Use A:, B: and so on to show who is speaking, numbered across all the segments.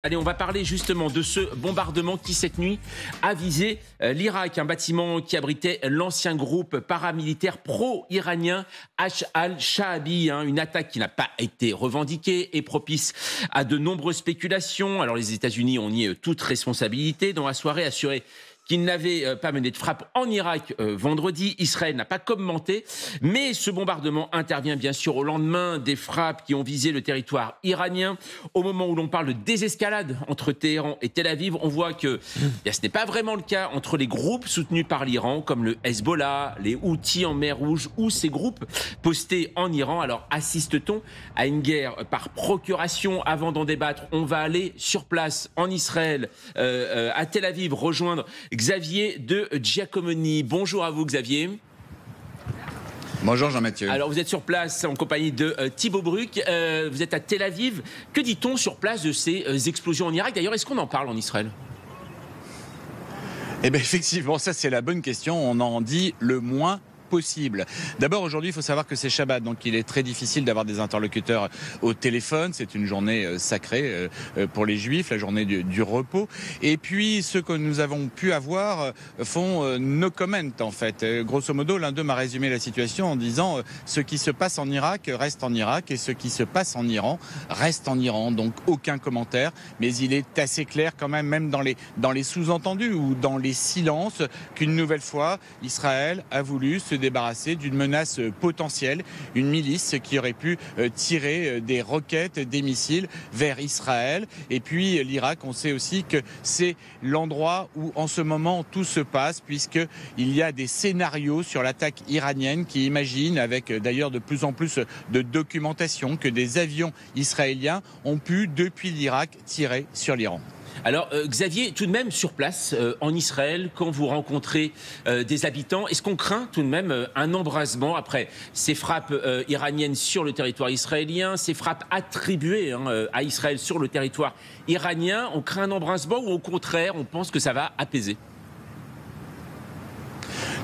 A: Allez, on va parler justement de ce bombardement qui, cette nuit, a visé l'Irak, un bâtiment qui abritait l'ancien groupe paramilitaire pro-iranien H al-Shaabi, une attaque qui n'a pas été revendiquée et propice à de nombreuses spéculations. Alors les États-Unis ont nié toute responsabilité dans la soirée, assuré qu'il n'avait pas mené de frappe en Irak vendredi. Israël n'a pas commenté, mais ce bombardement intervient bien sûr au lendemain des frappes qui ont visé le territoire iranien. Au moment où l'on parle de désescalade entre Téhéran et Tel Aviv, on voit que ce n'est pas vraiment le cas entre les groupes soutenus par l'Iran, comme le Hezbollah, les Houthis en mer Rouge ou ces groupes postés en Iran. Alors assiste-t-on à une guerre par procuration? Avant d'en débattre, on va aller sur place en Israël, à Tel Aviv, rejoindre Xavier de Giacomoni. Bonjour à vous, Xavier.
B: Bonjour Jean-Mathieu.
A: Alors vous êtes sur place en compagnie de Thibaut Bruck. Vous êtes à Tel Aviv. Que dit-on sur place de ces explosions en Irak? D'ailleurs, est-ce qu'on en parle en Israël?
B: Eh bien effectivement, ça c'est la bonne question. On en dit le moins possible. D'abord, aujourd'hui, il faut savoir que c'est Shabbat, donc il est très difficile d'avoir des interlocuteurs au téléphone. C'est une journée sacrée pour les Juifs, la journée du repos. Et puis, ceux que nous avons pu avoir font no comment, en fait. Grosso modo, l'un d'eux m'a résumé la situation en disant ce qui se passe en Irak reste en Irak et ce qui se passe en Iran reste en Iran. Donc, aucun commentaire. Mais il est assez clair quand même dans les sous-entendus ou dans les silences, qu'une nouvelle fois, Israël a voulu se débarrasser d'une menace potentielle, une milice qui aurait pu tirer des roquettes, des missiles vers Israël. Et puis l'Irak, on sait aussi que c'est l'endroit où en ce moment tout se passe, puisqu'il y a des scénarios sur l'attaque iranienne qui imaginent, avec d'ailleurs de plus en plus de documentation, que des avions israéliens ont pu, depuis l'Irak, tirer sur l'Iran.
A: Alors Xavier, tout de même sur place en Israël, quand vous rencontrez des habitants, est-ce qu'on craint tout de même un embrasement après ces frappes iraniennes sur le territoire israélien, ces frappes attribuées à Israël sur le territoire iranien? On craint un embrasement ou au contraire, on pense que ça va apaiser?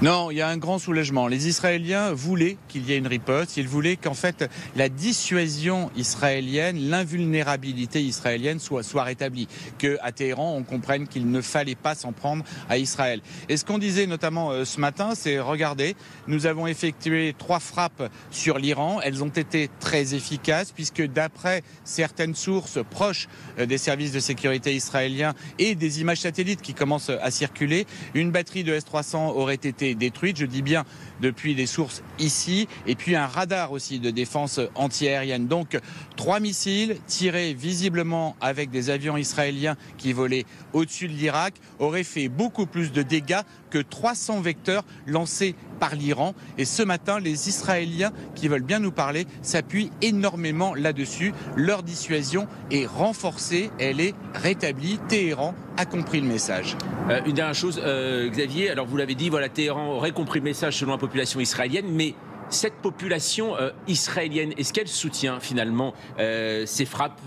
B: Non, il y a un grand soulagement. Les Israéliens voulaient qu'il y ait une riposte. Ils voulaient qu'en fait la dissuasion israélienne, l'invulnérabilité israélienne soit rétablie. Qu'à Téhéran, on comprenne qu'il ne fallait pas s'en prendre à Israël. Et ce qu'on disait notamment ce matin, c'est regardez, nous avons effectué 3 frappes sur l'Iran. Elles ont été très efficaces puisque d'après certaines sources proches des services de sécurité israéliens et des images satellites qui commencent à circuler, une batterie de S-300 aurait été détruite, je dis bien depuis des sources ici, et puis un radar aussi de défense antiaérienne. Donc 3 missiles tirés visiblement avec des avions israéliens qui volaient au-dessus de l'Irak auraient fait beaucoup plus de dégâts que 300 vecteurs lancés par l'Iran. Et ce matin, les Israéliens qui veulent bien nous parler s'appuient énormément là-dessus. Leur dissuasion est renforcée, elle est rétablie. Téhéran a compris le message.
A: Une dernière chose, Xavier, alors vous l'avez dit, voilà, Téhéran aurait compris le message selon la population israélienne, mais cette population israélienne, est-ce qu'elle soutient finalement ces frappes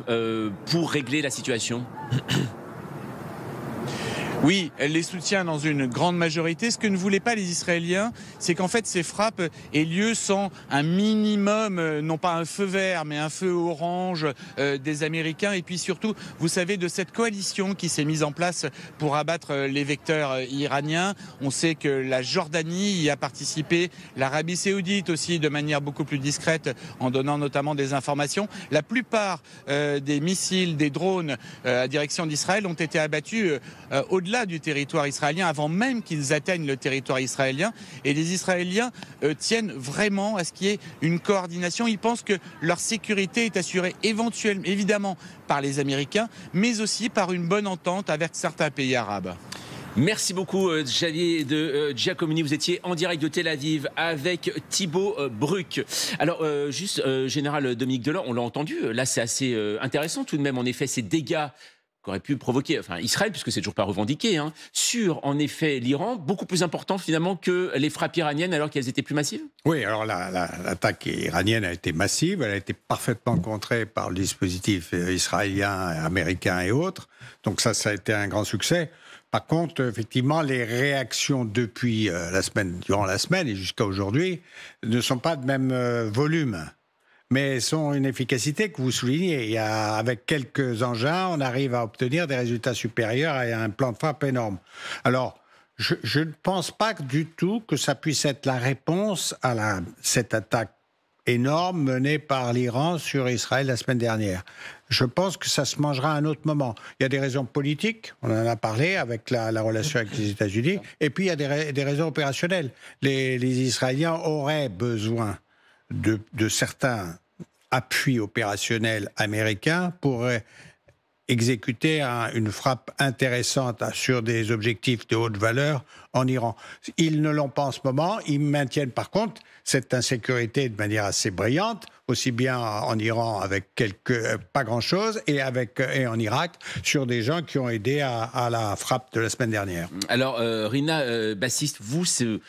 A: pour régler la situation ?
B: Oui, elle les soutient dans une grande majorité. Ce que ne voulaient pas les Israéliens, c'est qu'en fait ces frappes aient lieu sans un minimum, non pas un feu vert, mais un feu orange des Américains. Et puis surtout, vous savez, de cette coalition qui s'est mise en place pour abattre les vecteurs iraniens. On sait que la Jordanie y a participé, l'Arabie Saoudite aussi de manière beaucoup plus discrète, en donnant notamment des informations. La plupart des missiles, des drones à direction d'Israël ont été abattus au-delà du territoire israélien, avant même qu'ils atteignent le territoire israélien. Et les Israéliens tiennent vraiment à ce qu'il y ait une coordination. Ils pensent que leur sécurité est assurée éventuellement, évidemment, par les Américains, mais aussi par une bonne entente avec certains pays arabes.
A: Merci beaucoup Xavier de Giacomini. Vous étiez en direct de Tel Aviv avec Thibaut Bruck. Alors Général Dominique Delors, on l'a entendu, là c'est assez intéressant tout de même, en effet, ces dégâts qu'aurait pu provoquer Israël, puisque c'est toujours pas revendiqué, sur en effet l'Iran, beaucoup plus important finalement que les frappes iraniennes alors qu'elles étaient plus massives.
C: Oui, alors l'attaque iranienne a été massive, elle a été parfaitement contrée par le dispositif israélien, américain et autres, donc ça a été un grand succès. Par contre, effectivement, les réactions depuis durant la semaine et jusqu'à aujourd'hui ne sont pas de même volume. mais elles ont une efficacité que vous soulignez. Avec quelques engins, on arrive à obtenir des résultats supérieurs à un plan de frappe énorme. Alors, je ne pense pas du tout que ça puisse être la réponse à cette attaque énorme menée par l'Iran sur Israël la semaine dernière. Je pense que ça se mangera à un autre moment. Il y a des raisons politiques, on en a parlé avec la relation avec les États-Unis, et puis il y a des raisons opérationnelles. Les Israéliens auraient besoin de certains appuis opérationnels américains pour exécuter une frappe intéressante sur des objectifs de haute valeur en Iran. Ils ne l'ont pas en ce moment, ils maintiennent par contre cette insécurité de manière assez brillante, aussi bien en Iran avec pas grand-chose, et en Irak sur des gens qui ont aidé à la frappe de la semaine dernière.
A: Alors, Rina Bassiste, vous, ce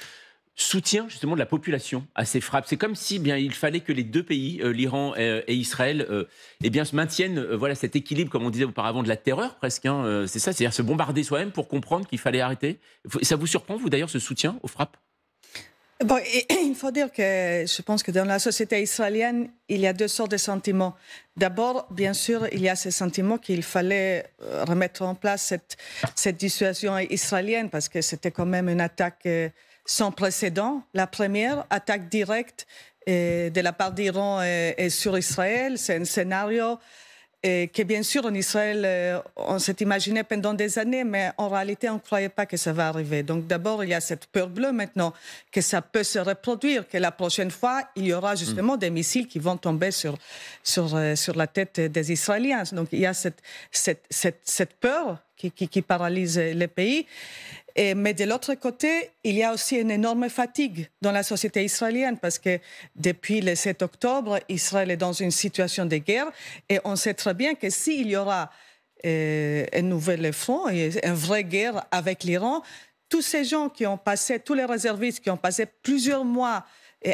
A: soutien justement de la population à ces frappes, c'est comme si bien il fallait que les deux pays, l'Iran et Israël, se maintiennent voilà cet équilibre, comme on disait auparavant, de la terreur presque. C'est ça, c'est-à-dire se bombarder soi-même pour comprendre qu'il fallait arrêter. Ça vous surprend, vous d'ailleurs, ce soutien aux frappes?
D: Bon, il faut dire que je pense que dans la société israélienne, il y a deux sortes de sentiments. D'abord, bien sûr, il y a ce sentiment qu'il fallait remettre en place cette dissuasion israélienne parce que c'était quand même une attaque sans précédent. La première attaque directe de la part d'Iran sur Israël, c'est un scénario que bien sûr en Israël, on s'est imaginé pendant des années, mais en réalité, on ne croyait pas que ça va arriver. Donc d'abord, il y a cette peur bleue maintenant, que ça peut se reproduire, que la prochaine fois, il y aura justement des missiles qui vont tomber sur la tête des Israéliens. Donc il y a cette peur qui paralyse les pays. Mais de l'autre côté, il y a aussi une énorme fatigue dans la société israélienne parce que depuis le 7 octobre, Israël est dans une situation de guerre et on sait très bien que s'il y aura un nouvel front, une vraie guerre avec l'Iran, tous ces gens qui ont passé, tous les réservistes qui ont passé plusieurs mois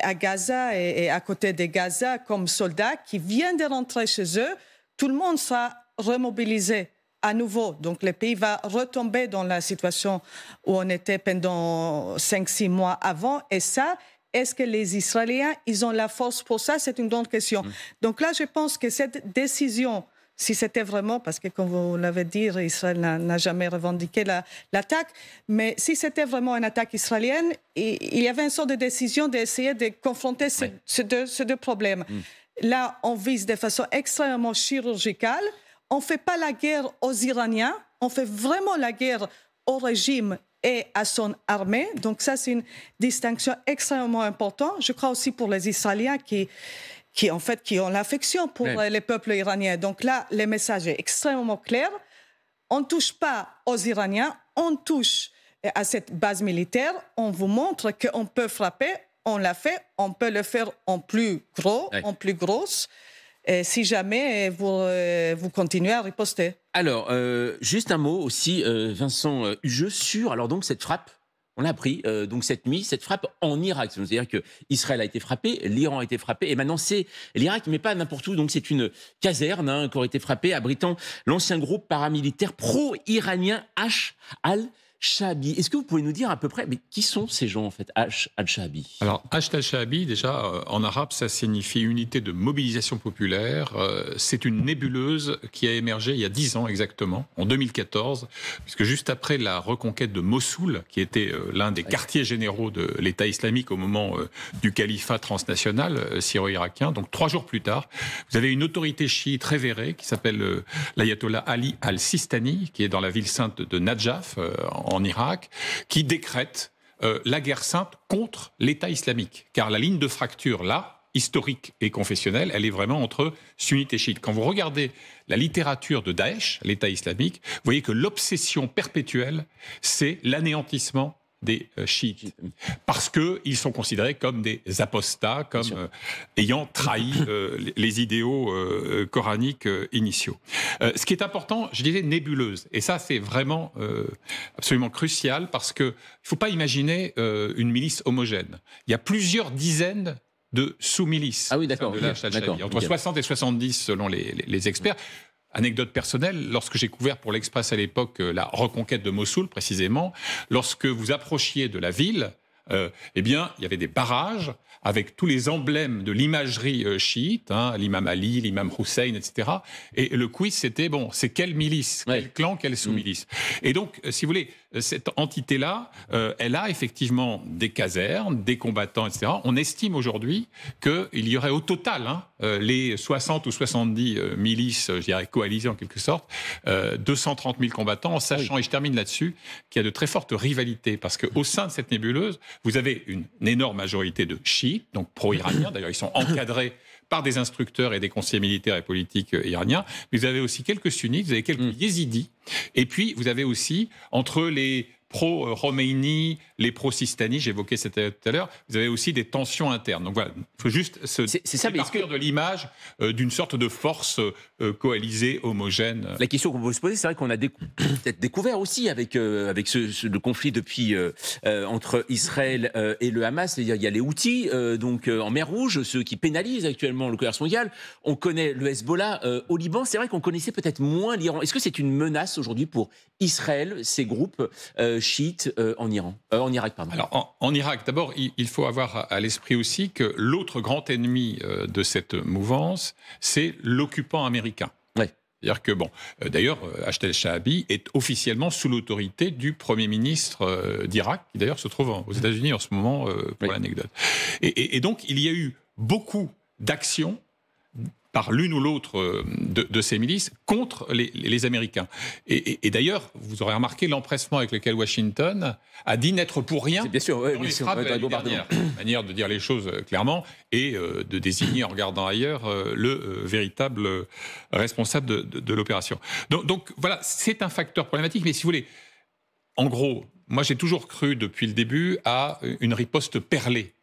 D: à Gaza et à côté de Gaza comme soldats qui viennent de rentrer chez eux, tout le monde sera remobilisé à nouveau. Donc, le pays va retomber dans la situation où on était pendant 5-6 mois avant. Et ça, est-ce que les Israéliens, ils ont la force pour ça? C'est une grande question. Donc là, je pense que cette décision, si c'était vraiment, parce que comme vous l'avez dit, Israël n'a jamais revendiqué l'attaque, mais si c'était vraiment une attaque israélienne, il y avait une sorte de décision d'essayer de confronter ces deux problèmes. Là, on vise de façon extrêmement chirurgicale. On ne fait pas la guerre aux Iraniens, on fait vraiment la guerre au régime et à son armée. Donc ça, c'est une distinction extrêmement importante. Je crois aussi pour les Israéliens qui ont l'affection pour les peuples iraniens. Donc là, le message est extrêmement clair. On ne touche pas aux Iraniens, on touche à cette base militaire. On vous montre qu'on peut frapper, on l'a fait, on peut le faire en plus gros, en plus grosse. Si jamais vous continuez à riposter.
A: Alors, juste un mot aussi, Vincent Hugeux, sur alors donc cette frappe, on l'a appris donc cette nuit, cette frappe en Irak. C'est-à-dire que Israël a été frappé, l'Iran a été frappé, et maintenant c'est l'Irak, mais pas n'importe où. Donc c'est une caserne qui aurait été frappée, abritant l'ancien groupe paramilitaire pro-iranien Al-Shaabi. Est-ce que vous pouvez nous dire à peu près, mais qui sont ces gens en fait, Al-Shaabi?
E: Alors, Al-Shaabi, déjà, en arabe, ça signifie unité de mobilisation populaire. C'est une nébuleuse qui a émergé il y a 10 ans exactement, en 2014, puisque juste après la reconquête de Mossoul, qui était l'un des quartiers généraux de l'État islamique au moment du califat transnational syro-irakien, donc 3 jours plus tard, vous avez une autorité chiite révérée qui s'appelle l'ayatollah Ali al-Sistani, qui est dans la ville sainte de Najaf, en Irak, qui décrète la guerre sainte contre l'État islamique. Car la ligne de fracture, là, historique et confessionnelle, elle est vraiment entre sunnites et chiites. Quand vous regardez la littérature de Daesh, l'État islamique, vous voyez que l'obsession perpétuelle, c'est l'anéantissement des chiites, parce qu'ils sont considérés comme des apostats, comme ayant trahi les idéaux coraniques initiaux. Ce qui est important, je disais nébuleuse, et ça c'est vraiment absolument crucial, parce qu'il ne faut pas imaginer une milice homogène. Il y a plusieurs dizaines de sous-milices.
A: Ah oui, d'accord.
E: Entre 60 et 70 selon les experts. Anecdote personnelle, lorsque j'ai couvert pour l'Express à l'époque la reconquête de Mossoul, précisément, lorsque vous approchiez de la ville, eh bien, il y avait des barrages avec tous les emblèmes de l'imagerie chiite, l'imam Ali, l'imam Hussein, etc. Et le quiz, c'était, bon, c'est quelle milice, quel clan, quelle sous-milice. Et donc, si vous voulez, cette entité-là, elle a effectivement des casernes, des combattants, etc. On estime aujourd'hui qu'il y aurait au total, les 60 ou 70 milices, je dirais coalisées en quelque sorte, 230 000 combattants, en sachant, et je termine là-dessus, qu'il y a de très fortes rivalités, parce qu'au sein de cette nébuleuse, vous avez une énorme majorité de chiites, donc pro-iraniens, d'ailleurs ils sont encadrés par des instructeurs et des conseillers militaires et politiques iraniens, mais vous avez aussi quelques sunnites, vous avez quelques yézidis, et puis vous avez aussi, entre les pro-Khomeini, les pro-Sistani, j'évoquais ça tout à l'heure, vous avez aussi des tensions internes. Donc voilà, il faut juste partir de l'image d'une sorte de force coalisée, homogène.
A: La question qu'on peut se poser, c'est vrai qu'on a peut-être découvert aussi avec le conflit depuis entre Israël et le Hamas, c'est-à-dire il y a les Houthis donc en mer Rouge, ceux qui pénalisent actuellement le commerce mondial. On connaît le Hezbollah au Liban. C'est vrai qu'on connaissait peut-être moins l'Iran. Est-ce que c'est une menace aujourd'hui pour Israël, ces groupes chiites en Irak, pardon.
E: Alors, en Irak, d'abord, il faut avoir à l'esprit aussi que l'autre grand ennemi de cette mouvance, c'est l'occupant américain.
A: Ouais.
E: C'est-à-dire que, d'ailleurs, Ashtel Shahabi est officiellement sous l'autorité du Premier ministre d'Irak, qui d'ailleurs se trouve aux États-Unis en ce moment, pour l'anecdote. Et donc, il y a eu beaucoup d'actions par l'une ou l'autre de ces milices contre les Américains. Et d'ailleurs, vous aurez remarqué l'empressement avec lequel Washington a dit n'être pour rien
A: bien sûr,
E: dans les frappes de la nuit dernière. Manière de dire les choses clairement et de désigner en regardant ailleurs le véritable responsable de l'opération. Donc voilà, c'est un facteur problématique, mais si vous voulez, en gros, moi j'ai toujours cru depuis le début à une riposte perlée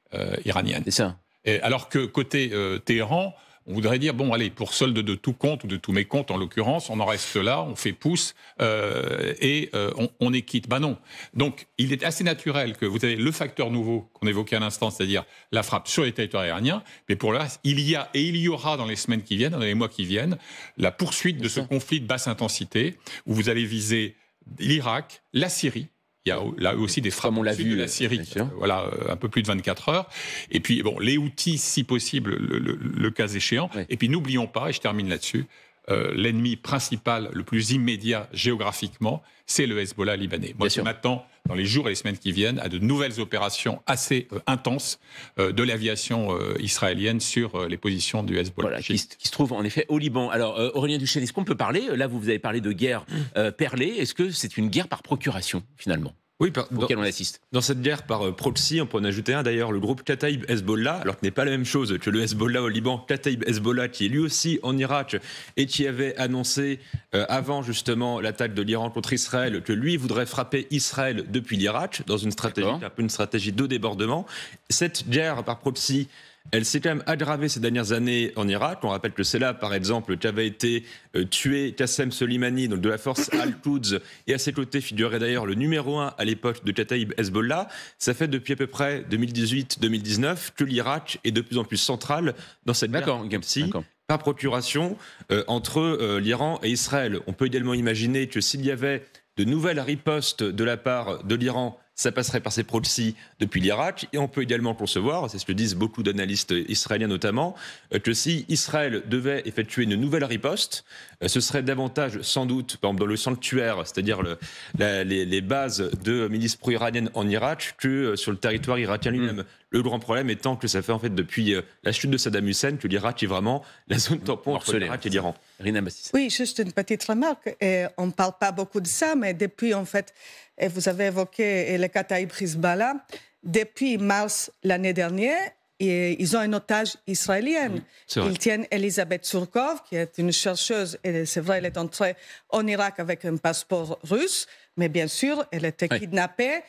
E: iranienne.
A: C'est ça.
E: Alors que côté Téhéran, on voudrait dire, bon, allez, pour solde de tout compte, ou de tous mes comptes en l'occurrence, on en reste là, on fait pouce et on est quitte. Ben non. Donc, il est assez naturel que vous avez le facteur nouveau qu'on évoquait à l'instant, c'est-à-dire la frappe sur les territoires iraniens, mais pour le reste, il y a et il y aura dans les semaines qui viennent, dans les mois qui viennent, la poursuite de ce conflit de basse intensité, où vous allez viser l'Irak, la Syrie. Il y a là aussi des frappes au sud de la Syrie, voilà, un peu plus de 24 heures. Et puis, bon, les Houthis, si possible, le cas échéant. Oui. Et puis, n'oublions pas, et je termine là-dessus, l'ennemi principal, le plus immédiat géographiquement, c'est le Hezbollah libanais. Moi, je m'attends, dans les jours et les semaines qui viennent, à de nouvelles opérations assez intenses de l'aviation israélienne sur les positions du Hezbollah.
A: Voilà, qui se trouve en effet au Liban. Alors, Aurélien Duchesne, est-ce qu'on peut parler, là vous avez parlé de guerre perlée, est-ce que c'est une guerre par procuration, finalement ?
F: Oui,
A: auquel on assiste.
F: Dans cette guerre par proxy, on peut en ajouter un d'ailleurs, le groupe Kataib Hezbollah, alors que n'est pas la même chose que le Hezbollah au Liban, Kataib Hezbollah qui est lui aussi en Irak et qui avait annoncé avant justement l'attaque de l'Iran contre Israël que lui voudrait frapper Israël depuis l'Irak dans une stratégie, un peu une stratégie de débordement. Cette guerre par proxy, elle s'est quand même aggravée ces dernières années en Irak. On rappelle que c'est là, par exemple, qu'avait été tué Qassem Soleimani, donc de la force Al-Quds, et à ses côtés figurait d'ailleurs le numéro 1 à l'époque de Kataib Hezbollah. Ça fait depuis à peu près 2018-2019 que l'Irak est de plus en plus central dans cette guerre par procuration entre l'Iran et Israël. On peut également imaginer que s'il y avait de nouvelles ripostes de la part de l'Iran, ça passerait par ses proxys depuis l'Irak. Et on peut également concevoir, c'est ce que disent beaucoup d'analystes israéliens notamment, que si Israël devait effectuer une nouvelle riposte, ce serait davantage sans doute, par exemple dans le sanctuaire, c'est-à-dire les bases de milices pro-iraniennes en Irak, que sur le territoire irakien lui-même. Le grand problème étant que ça fait en fait depuis la chute de Saddam Hussein que l'Irak est vraiment la zone tampon entre l'Irak et l'Iran.
D: Oui, juste une petite remarque. On ne parle pas beaucoup de ça, mais depuis en fait, et vous avez évoqué le Kataib Hezbollah, depuis mars l'année dernière, ils ont un otage israélienne. Ils tiennent Elisabeth Surkov, qui est une chercheuse, et c'est vrai, elle est entrée en Irak avec un passeport russe, mais bien sûr, elle était kidnappée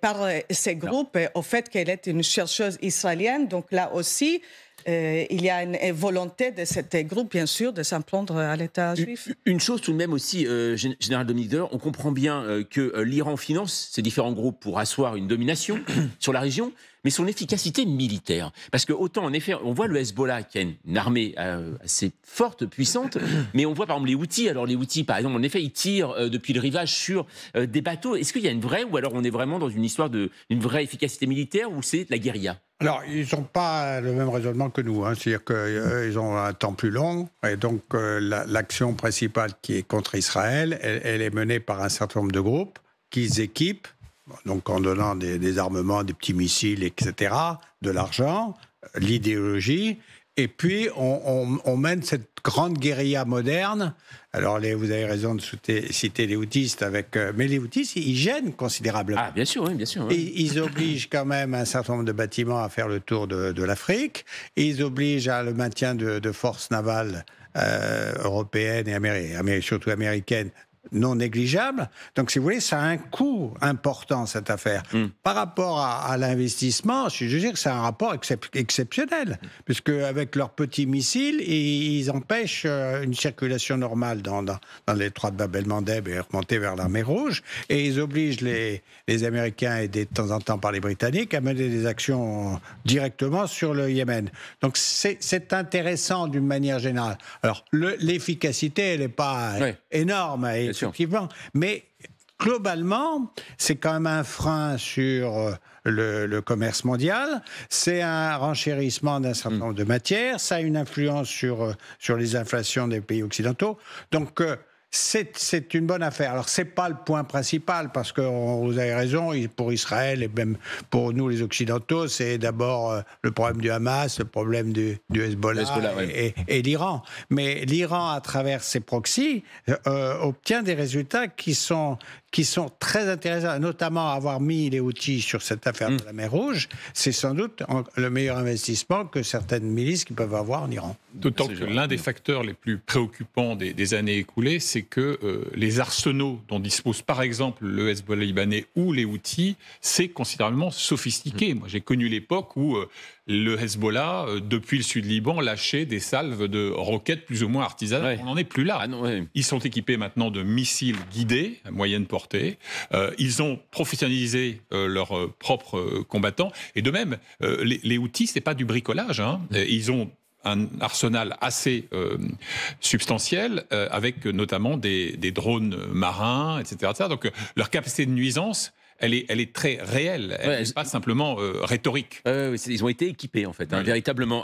D: par ces groupes au fait qu'elle est une chercheuse israélienne. Donc là aussi, il y a une volonté de cet groupe, bien sûr, de s'en prendre à l'État juif.
A: Une chose tout de même aussi, Général Dominique Deur, on comprend bien que l'Iran finance ces différents groupes pour asseoir une domination sur la région, mais son efficacité militaire. Parce que autant, en effet, on voit le Hezbollah qui a une armée assez forte, puissante, mais on voit par exemple les Houthis. Alors les Houthis, par exemple, en effet, ils tirent depuis le rivage sur des bateaux. Est-ce qu'il y a une vraie, ou alors on est vraiment dans une histoire d'une vraie efficacité militaire, ou c'est de la guérilla?
C: Alors, ils n'ont pas le même raisonnement que nous. C'est-à-dire qu'ils ont un temps plus long. Et donc, l'action principale qui est contre Israël, elle est menée par un certain nombre de groupes qu'ils équipent, donc en donnant des armements, des petits missiles, etc., de l'argent, l'idéologie. Et puis, on mène cette grande guérilla moderne. Alors, vous avez raison de citer les Houthis, mais les Houthis, ils gênent considérablement.
A: Ah, bien sûr, oui, bien sûr. Oui.
C: Et ils obligent quand même un certain nombre de bâtiments à faire le tour de l'Afrique. Ils obligent à le maintien de forces navales européennes et surtout américaines non négligeable. Donc, si vous voulez, ça a un coût important, cette affaire. Par rapport à l'investissement, je veux dire que c'est un rapport exceptionnel, puisque avec leurs petits missiles, ils empêchent une circulation normale dans l'étroit de Bab el-Mandeb et remonter vers la mer Rouge, et ils obligent les Américains, aidés de temps en temps par les Britanniques, à mener des actions directement sur le Yémen. Donc, c'est intéressant d'une manière générale. Alors, l'efficacité, elle n'est pas énorme, effectivement. Mais globalement, c'est quand même un frein sur le commerce mondial. C'est un renchérissement d'un certain nombre de matières. Ça a une influence sur les inflations des pays occidentaux. Donc, c'est une bonne affaire. Alors, c'est pas le point principal, parce que vous avez raison, pour Israël et même pour nous, les Occidentaux, c'est d'abord le problème du Hamas, le problème du Hezbollah et l'Iran. Mais l'Iran, à travers ses proxys, obtient des résultats qui sont très intéressants, notamment avoir mis les Houthis sur cette affaire de la mer Rouge. C'est sans doute le meilleur investissement que certaines milices qui peuvent avoir en Iran.
E: D'autant que l'un des facteurs les plus préoccupants des années écoulées, c'est que les arsenaux dont dispose par exemple le Hezbollah libanais ou les Houthis, c'est considérablement sophistiqué. Moi, j'ai connu l'époque où le Hezbollah, depuis le sud Liban, lâchait des salves de roquettes plus ou moins artisanales. On n'en est plus là.
A: Ah non,
E: Ils sont équipés maintenant de missiles guidés à moyenne portée. Ils ont professionnalisé leurs propres combattants. Et de même, les Houthis, c'est pas du bricolage. Ils ont un arsenal assez substantiel, avec notamment des drones marins, etc. Donc leur capacité de nuisance, elle est très réelle. Elle n'est pas simplement rhétorique.
A: Ils ont été équipés, en fait, véritablement.